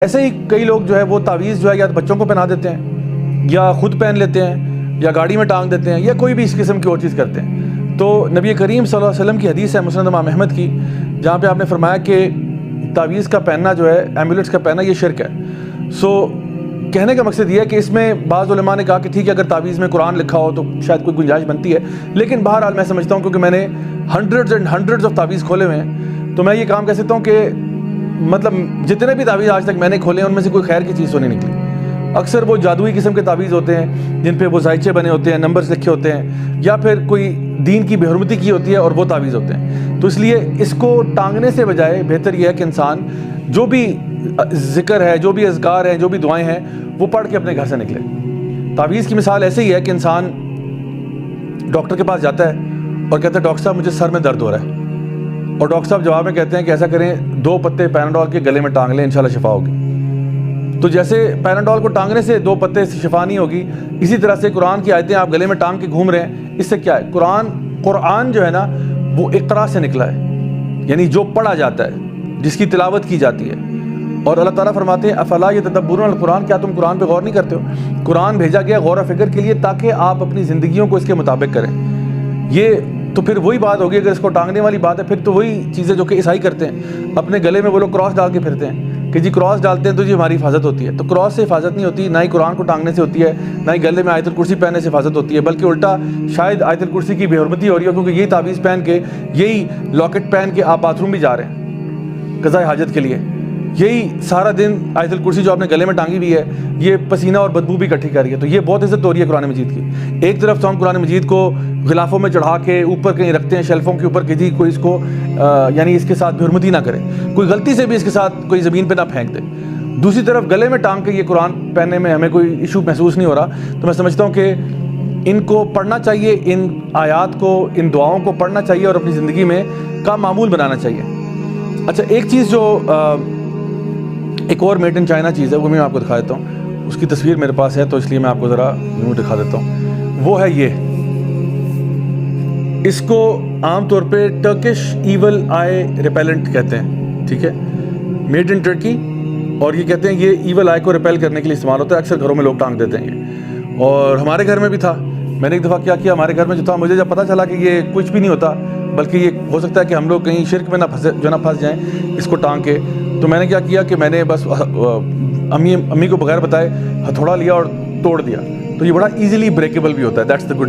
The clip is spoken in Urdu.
ایسے ہی کئی لوگ جو ہے وہ تعویذ جو ہے یا بچوں کو پہنا دیتے ہیں یا خود پہن لیتے ہیں یا گاڑی میں ٹانگ دیتے ہیں یا کوئی بھی اس قسم کی اور چیز کرتے ہیں۔ تو نبی کریم صلی اللہ علیہ وسلم کی حدیث ہے مسند امام احمد کی، جہاں پہ آپ نے فرمایا کہ تعویذ کا پہننا جو ہے، ایمولیٹس کا پہننا، یہ شرک ہے۔ کہنے کا مقصد یہ ہے کہ اس میں بعض علماء نے کہا کہ ٹھیک ہے اگر تعویذ میں قرآن لکھا ہو تو شاید کوئی گنجائش بنتی ہے، لیکن بہرحال میں سمجھتا ہوں کیونکہ میں نے ہنڈریڈز آف تعویذ کھولے ہوئے ہیں، تو میں یہ کام کہہ سکتا ہوں کہ مطلب جتنے بھی تعویذ آج تک میں نے کھولے ہیں ان میں سے کوئی خیر کی چیز تو نہیں نکلی۔ اکثر وہ جادوئی قسم کے تعویذ ہوتے ہیں جن پہ وہ زائچے بنے ہوتے ہیں، نمبرز لکھے ہوتے ہیں، یا پھر کوئی دین کی بے حرمتی کی ہوتی ہے اور وہ تعویذ ہوتے ہیں۔ تو اس لیے اس کو ٹانگنے سے بجائے بہتر یہ ہے کہ انسان جو بھی ذکر ہے، جو بھی اذکار ہیں، جو بھی دعائیں ہیں، وہ پڑھ کے اپنے گھر سے نکلے۔ تعویذ کی مثال ایسے ہی ہے کہ انسان ڈاکٹر کے پاس جاتا ہے اور کہتا ہے ڈاکٹر صاحب مجھے سر میں درد ہو رہا ہے، اور ڈاکٹر صاحب جواب میں کہتے ہیں کہ ایسا کریں 2 پتے پیناڈول کے گلے میں ٹانگ لیں، انشاءاللہ شفا ہوگی۔ تو جیسے پیناڈول کو ٹانگنے سے 2 پتے سے شفا نہیں ہوگی، اسی طرح سے قرآن کی آیتیں آپ گلے میں ٹانگ کے گھوم رہے ہیں، اس سے کیا ہے؟ قرآن جو ہے نا وہ اقرا سے نکلا ہے، یعنی جو پڑھا جاتا ہے، جس کی تلاوت کی جاتی ہے۔ اور اللہ تعالیٰ فرماتے ہیں افلا یتدبرون القرآن، کیا تم قرآن پہ غور نہیں کرتے ہو؟ قرآن بھیجا گیا غور و فکر کے لیے تاکہ آپ اپنی زندگیوں کو اس کے مطابق کریں۔ یہ تو پھر وہی بات ہوگی، اگر اس کو ٹانگنے والی بات ہے پھر تو وہی چیزیں جو کہ عیسائی کرتے ہیں، اپنے گلے میں وہ لوگ کراس ڈال کے پھرتے ہیں کہ جی کراس ڈالتے ہیں تو جی ہماری حفاظت ہوتی ہے۔ تو کراس سے حفاظت نہیں ہوتی، نہ ہی قرآن کو ٹانگنے سے ہوتی ہے، نہ ہی گلے میں آیت الکرسی پہننے سے حفاظت ہوتی ہے، بلکہ الٹا شاید آیت الکرسی کی بے حرمتی ہو رہی ہے، کیونکہ یہی تعویذ پہن کے، یہی لاکٹ پہن کے آپ باتھ روم بھی جا رہے ہیں قضاء حاجت کے لیے، یہی سارا دن آیت الکرسی جو آپ نے گلے میں ٹانگی ہوئی ہے یہ پسینہ اور بدبو بھی اکٹھی کر رہی ہے۔ تو یہ بہت عزت ہو رہی ہے قرآن مجید کی۔ ایک طرف تو ہم قرآن مجید کو غلافوں میں چڑھا کے اوپر کہیں رکھتے ہیں، شیلفوں کے اوپر، کہ جی کوئی اس کو یعنی اس کے ساتھ بے حرمتی نہ کرے، کوئی غلطی سے بھی اس کے ساتھ کوئی زمین پہ نہ پھینک دے۔ دوسری طرف گلے میں ٹانگ کے یہ قرآن پہننے میں ہمیں کوئی ایشو محسوس نہیں ہو رہا۔ تو میں سمجھتا ہوں کہ ان کو پڑھنا چاہیے، ان آیات کو، ان دعاؤں کو پڑھنا چاہیے اور اپنی زندگی میں کا معمول بنانا چاہیے۔ اچھا، ایک چیز جو ایک اور میڈ ان چائنا چیز ہے وہ میں آپ کو دکھا دیتا ہوں، اس کی تصویر میرے پاس ہے تو اس لیے میں آپ کو ذرا یوں دکھا دیتا ہوں۔ وہ ہے یہ، اس کو عام طور پہ ٹرکش ایول آئی ریپیلنٹ کہتے ہیں، ٹھیک ہے، میڈ ان ٹرکی، اور یہ کہتے ہیں یہ ایول آئی کو ریپیل کرنے کے لیے استعمال ہوتا ہے، اکثر گھروں میں لوگ ٹانگ دیتے ہیں یہ، اور ہمارے گھر میں بھی تھا۔ میں نے ایک دفعہ کیا کیا، ہمارے گھر میں جو تھا، مجھے جب پتہ چلا کہ یہ کچھ بھی نہیں ہوتا بلکہ یہ ہو سکتا ہے کہ ہم لوگ کہیں شرک میں نہ پھنس جائیں اس کو ٹانگ کے، تو میں نے کیا کیا کہ میں نے بس امی کو بغیر بتائے ہتھوڑا لیا اور توڑ دیا۔ تو یہ بڑا ایزیلی بریکیبل بھی ہوتا ہے، دیٹس دا گڈ